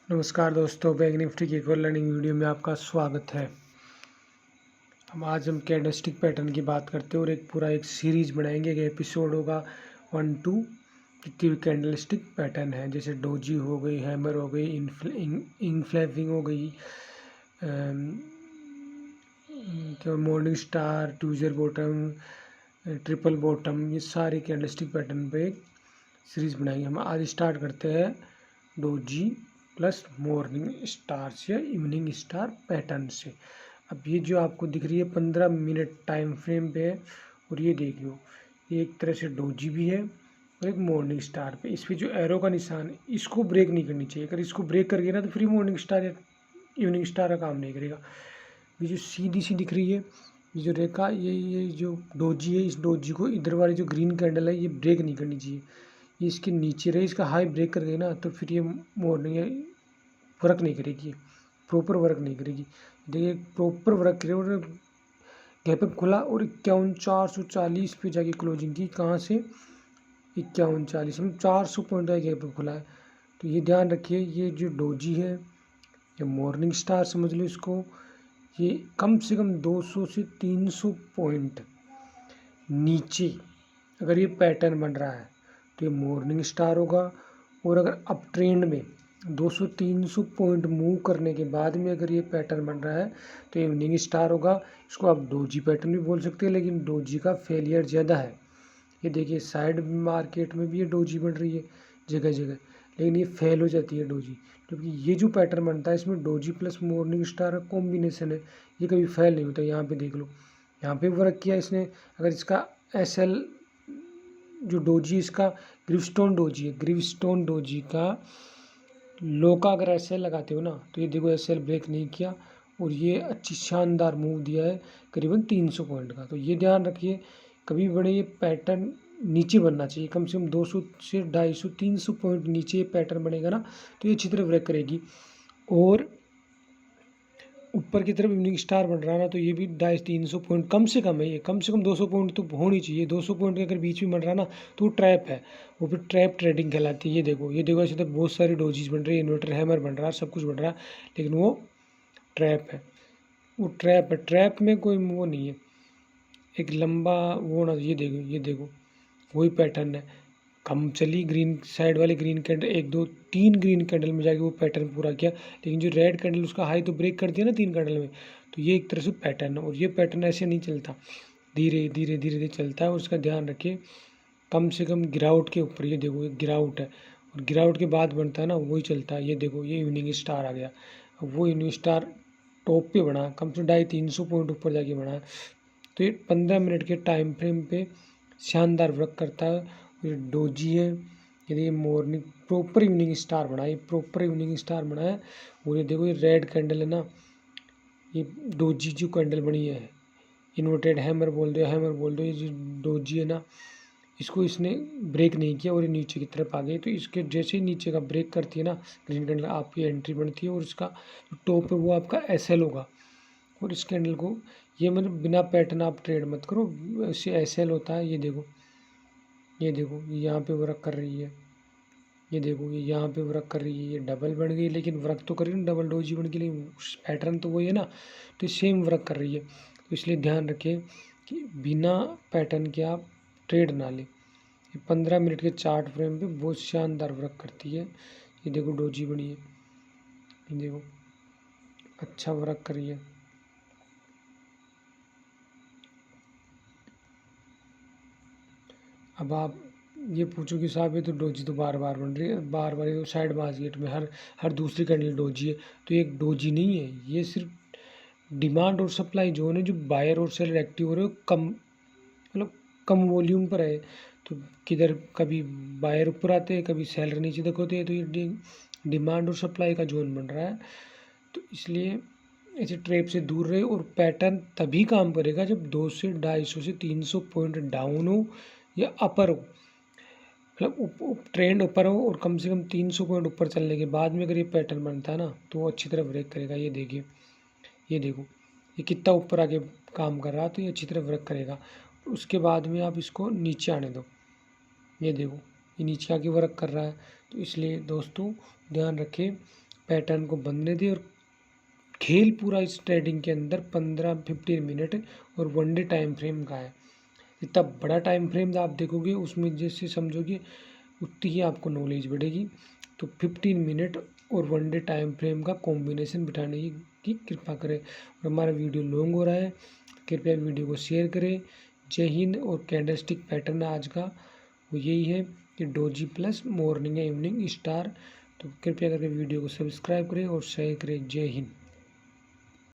नमस्कार दोस्तों, bank Nifty की एक और लर्निंग वीडियो में आपका स्वागत है। आज हम कैंडलस्टिक पैटर्न की बात करते हैं और एक सीरीज बनाएंगे। एक एपिसोड होगा 1-2 कितनी भी कैंडलस्टिक पैटर्न है, जैसे डोजी हो गई, हैमर हो गई, इंफ्लेविंग हो गई, morning star, tweezer bottom, triple bottom, ये सारे कैंडलस्टिक पैटर्न पे एक सीरीज बनाएंगे। हम आज स्टार्ट करते हैं डोजी प्लस मॉर्निंग स्टार से या इवनिंग स्टार पैटर्न से। अब ये जो आपको दिख रही है 15 मिनट टाइम फ्रेम पे है, और ये देखियो एक तरह से डोजी भी है और एक मॉर्निंग स्टार पे। इस पे जो एरो का निशान है इसको ब्रेक नहीं करनी चाहिए। अगर इसको ब्रेक कर गया ना तो फिर मॉर्निंग स्टार या इवनिंग स्टार का काम नहीं करेगा। ये जो सीधी सी दिख रही है, ये जो रेखा, ये जो डोजी है, इस डोजी को इधर वाली जो ग्रीन कैंडल है ये ब्रेक नहीं करनी चाहिए। ये इसके नीचे रहे, इसका हाई ब्रेक कर गई ना तो फिर ये मॉर्निंग वर्क नहीं करेगी, प्रॉपर वर्क नहीं करेगी। देखिए प्रॉपर वर्क करे और गैप अप खुला और 51,440 पे जाके क्लोजिंग की। कहाँ से? 51,40 में 400 पॉइंट का गैप अप खुला है। तो ये ध्यान रखिए, ये जो डोजी है या मॉर्निंग स्टार समझ लो इसको, ये कम से कम 200 से 300 पॉइंट नीचे अगर ये पैटर्न बन रहा है तो ये मॉर्निंग स्टार होगा। और अगर अप ट्रेंड में 200-300 पॉइंट मूव करने के बाद में अगर ये पैटर्न बन रहा है तो इवनिंग स्टार होगा। इसको आप डोजी पैटर्न भी बोल सकते हैं, लेकिन डोजी का फेलियर ज़्यादा है। ये देखिए साइड मार्केट में भी ये डोजी बन रही है जगह जगह, लेकिन ये फेल हो जाती है डोजी, क्योंकि ये जो पैटर्न बनता है इसमें डोजी प्लस मॉर्निंग स्टार का कॉम्बिनेशन है, ये कभी फेल नहीं होता। यहाँ पे देख लो, यहाँ पे वर्क किया इसने। अगर इसका SL जो डोजी, इसका ग्रिवस्टोन डोजी है, ग्रिवस्टोन डोजी का लो का अगर SL लगाते हो ना तो ये देखो SL ब्रेक नहीं किया और ये अच्छी शानदार मूव दिया है करीबन 300 पॉइंट का। तो ये ध्यान रखिए, कभी बड़े ये पैटर्न नीचे बनना चाहिए, कम से कम 200 से 250-300 पॉइंट नीचे ये पैटर्न बनेगा ना तो ये अच्छी तरह ब्रेक करेगी। और ऊपर की तरफ इवनिंग स्टार बन रहा है ना तो ये भी 250-300 पॉइंट कम से कम है। ये कम से कम 200 पॉइंट तो होनी चाहिए। 200 पॉइंट के अगर बीच में बन रहा है ना तो वो ट्रैप है, वो फिर ट्रैप ट्रेडिंग कहलाती है। ये देखो ऐसे तो बहुत सारी डोजीज बन रही है, इन्वर्टर हैमर बन रहा है, सब कुछ बन रहा है, लेकिन वो ट्रैप है। वो ट्रैप है, ट्रैप में कोई वो नहीं है एक लंबा वो ना। ये देखो वही पैटर्न है। कम चली ग्रीन साइड वाली ग्रीन कैंडल, 1 2 3 ग्रीन कैंडल में जाके वो पैटर्न पूरा किया, लेकिन जो रेड कैंडल उसका हाई तो ब्रेक कर दिया ना 3 कैंडल में। तो ये एक तरह से पैटर्न है, और ये पैटर्न ऐसे नहीं चलता, धीरे धीरे धीरे धीरे चलता है। और उसका ध्यान रखिए, कम से कम गिरावट के ऊपर, ये देखो एक गिरावट है और गिरावट के बाद बनता है ना वही चलता है। ये देखो ये इवनिंग स्टार आ गया, वो इवनिंग स्टार टॉप पे बना, कम से 250-300 पॉइंट ऊपर जाके बना। तो ये 15 मिनट के टाइम फ्रेम पे शानदार वर्क करता है। ये डोजी है, ये मॉर्निंग प्रॉपर इवनिंग स्टार बना है, ये प्रॉपर इवनिंग स्टार बना है। और ये देखो ये रेड कैंडल है ना, ये डोजी जो कैंडल बनी है, इन्वर्टेड हैमर बोल दो, हैमर बोल दो, ये जो डोजी है ना इसको इसने ब्रेक नहीं किया और ये नीचे की तरफ आ गई। तो इसके जैसे ही नीचे का ब्रेक करती है ना ग्रीन कैंडल, आपकी एंट्री बनती है और इसका टॉप है वो आपका SL होगा। और इस कैंडल को ये मतलब बिना पैटर्न आप ट्रेड मत करो, ऐसे SL होता है। ये देखो ये देखो ये यहाँ पे वर्क कर रही है, ये देखो ये यहाँ पे वर्क कर रही है, ये डबल बन गई, लेकिन वर्क तो कर रही है ना, डबल डोजी बन गई, लेकिन पैटर्न तो वही है ना, तो सेम वर्क कर रही है। तो इसलिए ध्यान रखिए कि बिना पैटर्न के आप ट्रेड ना लें। ये 15 मिनट के चार्ट फ्रेम पे बहुत शानदार वर्क करती है। ये देखो डोजी बनी है, ये देखो अच्छा वर्क कर रही है। अब आप ये पूछो कि साहब ये तो डोजी तो बार बार बन रही है, बार बार, ये साइड बास्केट में हर दूसरी कैंडल डोजी है। तो ये एक डोजी नहीं है, ये सिर्फ डिमांड और सप्लाई जोन है, जो बायर और सेलर एक्टिव हो रहे हो कम, मतलब कम वॉल्यूम पर है। तो किधर कभी बायर ऊपर आते हैं, कभी सेलर नीचे तक होते हैं, तो ये डिमांड और सप्लाई का जोन बन रहा है। तो इसलिए ऐसे ट्रेप से दूर रहे। और पैटर्न तभी काम करेगा जब 200 से 250 से 300 पॉइंट डाउन हो या अपर हो, मतलब ट्रेंड ऊपर हो और कम से कम 300 पॉइंट ऊपर चलने के बाद में अगर ये पैटर्न बनता है ना तो वो अच्छी तरह ब्रेक करेगा। ये देखिए, ये देखो ये कितना ऊपर आके काम कर रहा है, तो ये अच्छी तरह ब्रेक करेगा। उसके बाद में आप इसको नीचे आने दो, ये देखो ये नीचे आके वर्क कर रहा है। तो इसलिए दोस्तों ध्यान रखें, पैटर्न को बनने दें और खेल पूरा इस ट्रेडिंग के अंदर 15-15 मिनट और 1 डे टाइम फ्रेम का है। इतना बड़ा टाइम फ्रेम आप देखोगे उसमें जैसे समझोगे उतनी ही आपको नॉलेज बढ़ेगी। तो 15 मिनट और 1 डे टाइम फ्रेम का कॉम्बिनेशन बिठाने की कृपा करें। और हमारा वीडियो लॉन्ग हो रहा है, कृपया वीडियो को शेयर करें। जय हिंद। और कैंडलस्टिक पैटर्न आज का वो यही है कि डोजी प्लस मॉर्निंग या इवनिंग स्टार। तो कृपया करके वीडियो को सब्सक्राइब करें और शेयर करें। जय हिंद।